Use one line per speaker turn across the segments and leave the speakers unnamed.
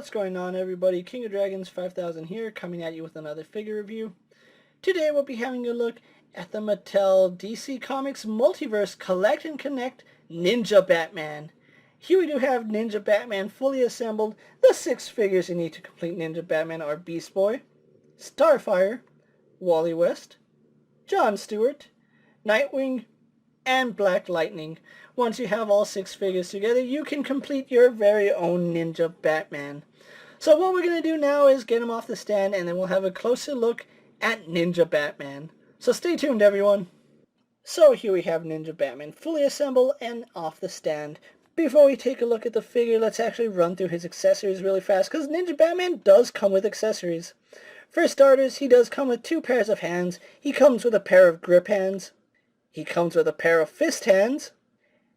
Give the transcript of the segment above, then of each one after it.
What's going on, everybody? King of Dragons 5000 here, coming at you with another figure review. Today we'll be having a look at the Mattel DC Comics Multiverse Collect and Connect Ninja Batman. Here we do have Ninja Batman fully assembled. The 6 figures you need to complete Ninja Batman are Beast Boy, Starfire, Wally West, John Stewart, Nightwing, and Black Lightning. Once you have all 6 figures together, you can complete your very own Ninja Batman. So what we're going to do now is get him off the stand, and then we'll have a closer look at Ninja Batman. So stay tuned, everyone. So here we have Ninja Batman fully assembled and off the stand. Before we take a look at the figure, let's actually run through his accessories really fast, because Ninja Batman does come with accessories. For starters, he does come with 2 pairs of hands. He comes with a pair of grip hands. He comes with a pair of fist hands.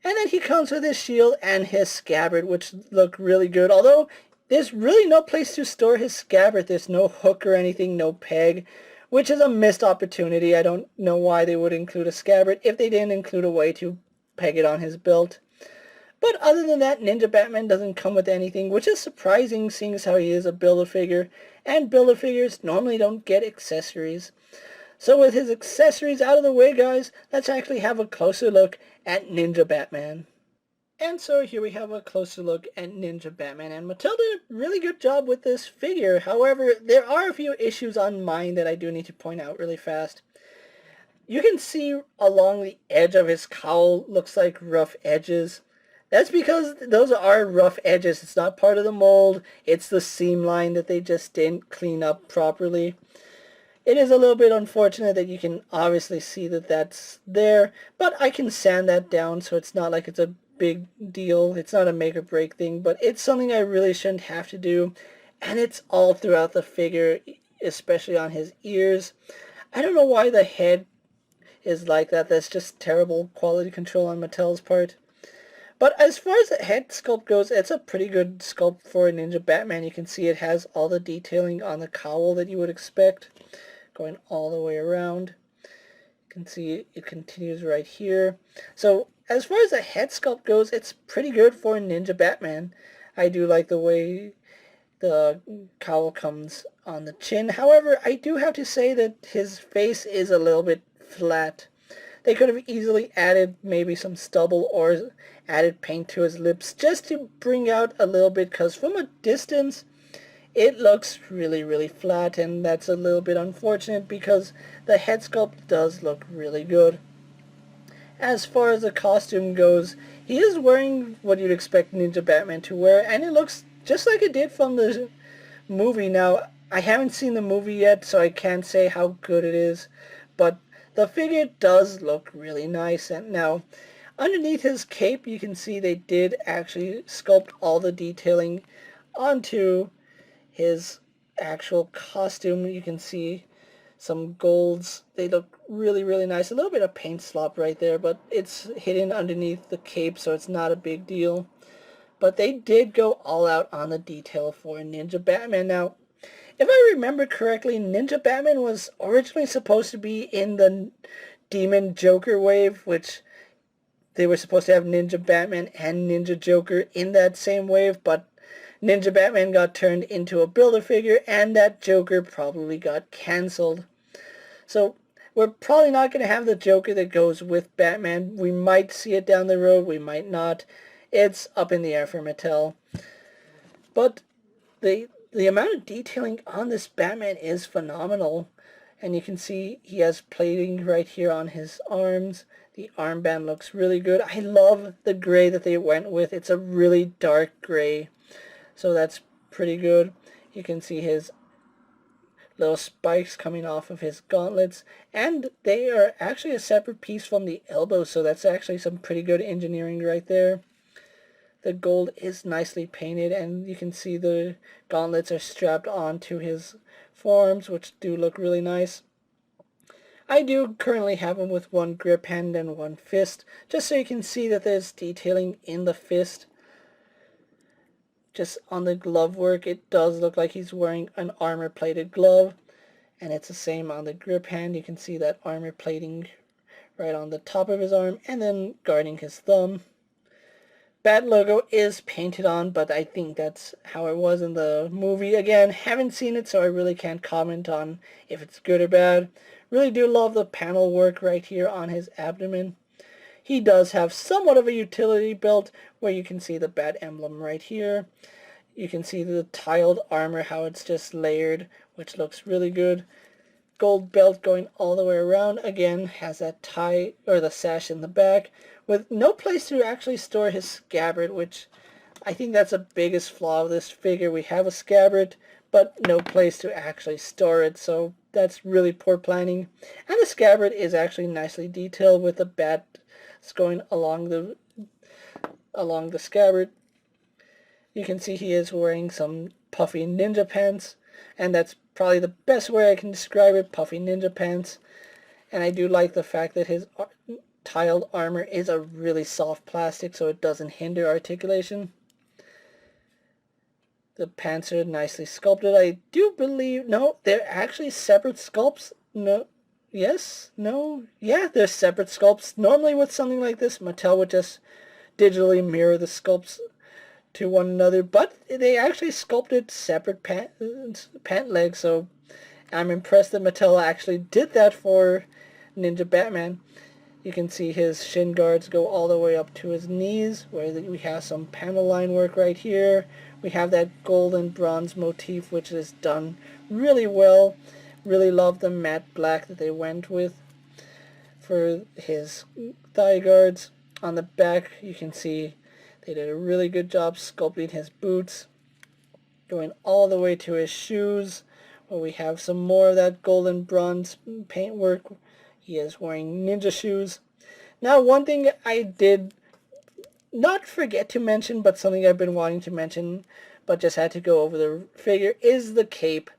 And then he comes with his shield and his scabbard, which look really good. Although, there's really no place to store his scabbard. There's no hook or anything, no peg, which is a missed opportunity. I don't know why they would include a scabbard if they didn't include a way to peg it on his belt. But other than that, Ninja Batman doesn't come with anything, which is surprising seeing as how he is a Build-A-Figure. And Build-A-Figures normally don't get accessories. So with his accessories out of the way, guys, let's actually have a closer look at Ninja Batman. And so here we have a closer look at Ninja Batman, and Mattel did a really good job with this figure. However, there are a few issues on mine that I do need to point out really fast. You can see along the edge of his cowl looks like rough edges. That's because those are rough edges. It's not part of the mold. It's the seam line that they just didn't clean up properly. It is a little bit unfortunate that you can obviously see that that's there, but I can sand that down so it's not like it's a big deal. It's not a make or break thing, but it's something I really shouldn't have to do, and it's all throughout the figure, especially on his ears. I don't know why the head is like that. That's just terrible quality control on Mattel's part. But as far as the head sculpt goes, it's a pretty good sculpt for a Ninja Batman. You can see it has all the detailing on the cowl that you would expect, going all the way around. You can see it continues right here. So as far as the head sculpt goes, it's pretty good for Ninja Batman. I do like the way the cowl comes on the chin. However, I do have to say that his face is a little bit flat. They could have easily added maybe some stubble or added paint to his lips just to bring out a little bit, because from a distance it looks really flat, and that's a little bit unfortunate because the head sculpt does look really good. As far as the costume goes, he is wearing what you'd expect Ninja Batman to wear, and it looks just like it did from the movie. Now, I haven't seen the movie yet, so I can't say how good it is, but the figure does look really nice. And now, underneath his cape, you can see they did actually sculpt all the detailing onto his actual costume. You can see some golds. They look really nice. A little bit of paint slop right there, but it's hidden underneath the cape, so it's not a big deal. But they did go all out on the detail for Ninja Batman. Now, if I remember correctly, Ninja Batman was originally supposed to be in the Demon Joker wave, which they were supposed to have Ninja Batman and Ninja Joker in that same wave, but Ninja Batman got turned into a Build-A-Figure, and that Joker probably got cancelled. So we're probably not going to have the Joker that goes with Batman. We might see it down the road, we might not. It's up in the air for Mattel. But the amount of detailing on this Batman is phenomenal. And you can see he has plating right here on his arms. The armband looks really good. I love the gray that they went with. It's a really dark gray, so that's pretty good. You can see his little spikes coming off of his gauntlets, and they are actually a separate piece from the elbow, so that's actually some pretty good engineering right there. The gold is nicely painted, and you can see the gauntlets are strapped onto his forearms, which do look really nice. I do currently have him with 1 grip hand and 1 fist, just so you can see that there's detailing in the fist. Just on the glove work, it does look like he's wearing an armor-plated glove, and it's the same on the grip hand. You can see that armor plating right on the top of his arm, and then guarding his thumb. Bat logo is painted on, but I think that's how it was in the movie. Again, haven't seen it, so I really can't comment on if it's good or bad. Really do love the panel work right here on his abdomen. He does have somewhat of a utility belt where you can see the bat emblem right here. You can see the tiled armor, how it's just layered, which looks really good. Gold belt going all the way around. Again, has that tie or the sash in the back with no place to actually store his scabbard, which I think that's the biggest flaw of this figure. We have a scabbard, but no place to actually store it, so that's really poor planning. And the scabbard is actually nicely detailed with the bats going along the scabbard. You can see he is wearing some puffy ninja pants, and that's probably the best way I can describe it, puffy ninja pants. And I do like the fact that his tiled armor is a really soft plastic, so it doesn't hinder articulation. The pants are nicely sculpted. I do believe, no, they're actually separate sculpts. No, yes, no, yeah, they're separate sculpts. Normally with something like this, Mattel would just digitally mirror the sculpts to one another, but they actually sculpted separate pant legs, so I'm impressed that Mattel actually did that for Ninja Batman. You can see his shin guards go all the way up to his knees, where we have some panel line work right here. We have that gold and bronze motif, which is done really well. Really love the matte black that they went with for his thigh guards. On the back, you can see they did a really good job sculpting his boots, going all the way to his shoes, where we have some more of that gold and bronze paintwork. He is wearing ninja shoes. Now, one thing I did not forget to mention, but something I've been wanting to mention, but just had to go over the figure, is the cape.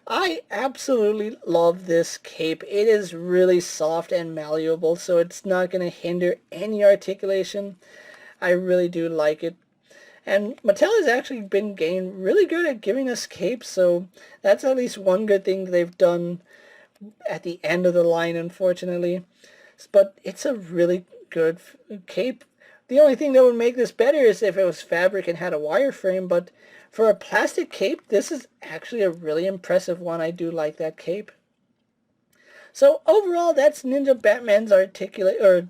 I absolutely love this cape. It is really soft and malleable, so it's not going to hinder any articulation. I really do like it. And Mattel has actually been getting really good at giving us capes, so that's at least one good thing they've done at the end of the line, unfortunately. But it's a really good cape. The only thing that would make this better is if it was fabric and had a wireframe, but for a plastic cape, this is actually a really impressive one. I do like that cape. So overall, that's Ninja Batman's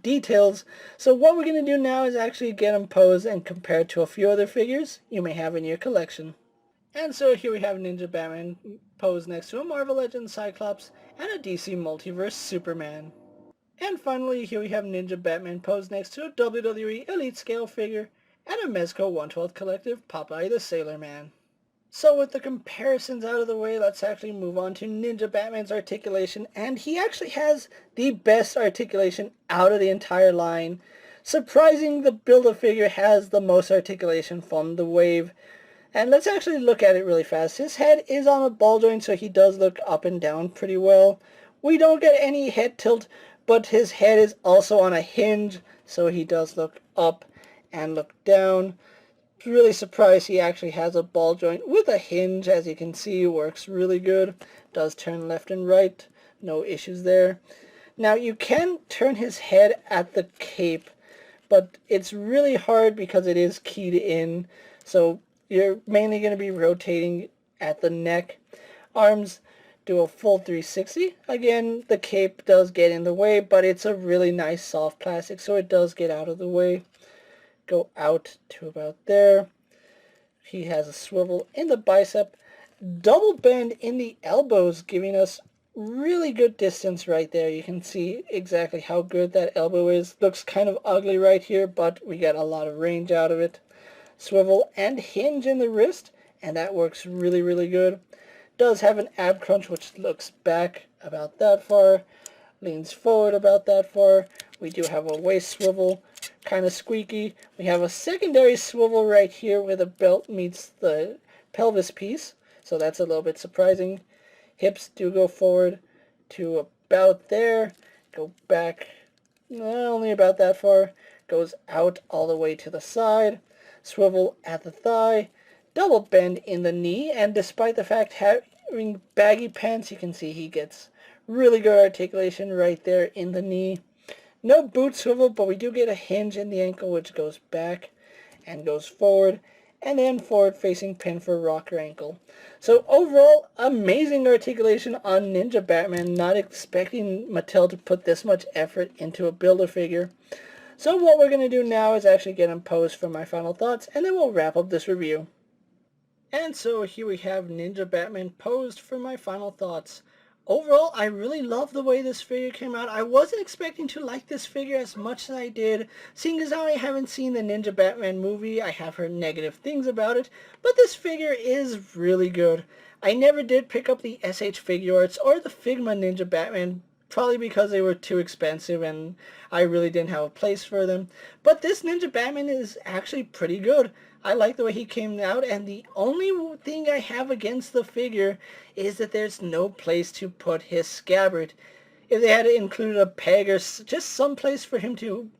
details. So what we're going to do now is actually get him posed and compared to a few other figures you may have in your collection. And so here we have Ninja Batman posed next to a Marvel Legends Cyclops and a DC Multiverse Superman. And finally, here we have Ninja Batman posed next to a WWE Elite Scale figure and a Mezco 1/12 Collective Popeye the Sailor Man. So with the comparisons out of the way, let's actually move on to Ninja Batman's articulation, and he actually has the best articulation out of the entire line. Surprising, the Build-A-Figure has the most articulation from the wave. And let's actually look at it really fast. His head is on a ball joint, so he does look up and down pretty well. We don't get any head tilt, but his head is also on a hinge, so he does look up and look down. Really surprised he actually has a ball joint with a hinge. As you can see, works really good. Does turn left and right. No issues there. Now you can turn his head at the cape, but it's really hard because it is keyed in. So you're mainly going to be rotating at the neck. Arms do a full 360. Again, the cape does get in the way, but it's a really nice soft plastic, so it does get out of the way. Go out to about there. He has a swivel in the bicep. Double bend in the elbows, giving us really good distance right there. You can see exactly how good that elbow is. Looks kind of ugly right here, but we get a lot of range out of it. Swivel and hinge in the wrist, and that works really, really good. Does have an ab crunch, which looks back about that far, leans forward about that far. We do have a waist swivel, kind of squeaky. We have a secondary swivel right here where the belt meets the pelvis piece, so that's a little bit surprising. Hips do go forward to about there, go back only about that far, goes out all the way to the side. Swivel at the thigh, double bend in the knee, and despite the fact having baggy pants, you can see he gets really good articulation right there in the knee. No boot swivel, but we do get a hinge in the ankle which goes back, and goes forward, and then forward facing pin for rocker ankle. So overall, amazing articulation on Ninja Batman. Not expecting Mattel to put this much effort into a Build-A-Figure. So what we're going to do now is actually get him posed for my final thoughts, and then we'll wrap up this review. And so here we have Ninja Batman posed for my final thoughts. Overall, I really love the way this figure came out. I wasn't expecting to like this figure as much as I did, seeing as how I haven't seen the Ninja Batman movie. I have heard negative things about it, but this figure is really good. I never did pick up the SH Figure Arts or the Figma Ninja Batman, probably because they were too expensive and I really didn't have a place for them. But this Ninja Batman is actually pretty good. I like the way he came out, and the only thing I have against the figure is that there's no place to put his scabbard. If they had included a peg or just some place for him to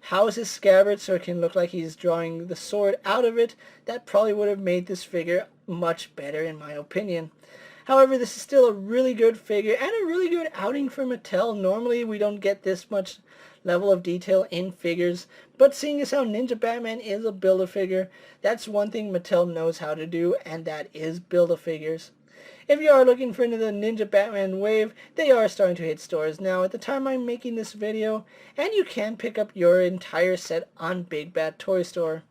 house his scabbard so it can look like he's drawing the sword out of it, that probably would have made this figure much better in my opinion. However, this is still a really good figure and a really good outing for Mattel. Normally we don't get this much level of detail in figures, but seeing as how Ninja Batman is a Build-A-Figure, that's one thing Mattel knows how to do, and that is Build-A-Figures. If you are looking for the Ninja Batman wave, they are starting to hit stores now at the time I'm making this video, and you can pick up your entire set on Big Bad Toy Store.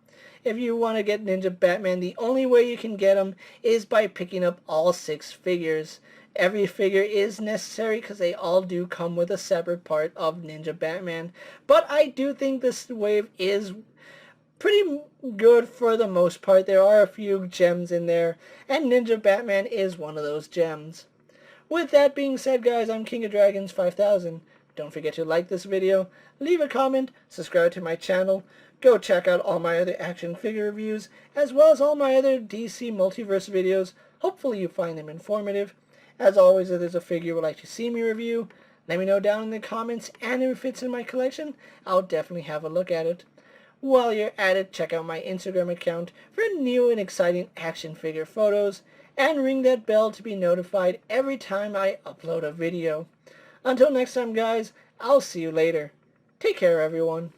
If you want to get Ninja Batman, the only way you can get them is by picking up all 6 figures. Every figure is necessary because they all do come with a separate part of Ninja Batman. But I do think this wave is pretty good for the most part. There are a few gems in there, and Ninja Batman is one of those gems. With that being said, guys, I'm KingofDragons 5000. Don't forget to like this video, leave a comment, subscribe to my channel, go check out all my other action figure reviews, as well as all my other DC Multiverse videos. Hopefully you find them informative. As always, if there's a figure you would like to see me review, let me know down in the comments, and if it fits in my collection, I'll definitely have a look at it. While you're at it, check out my Instagram account for new and exciting action figure photos, and ring that bell to be notified every time I upload a video. Until next time, guys, I'll see you later. Take care, everyone.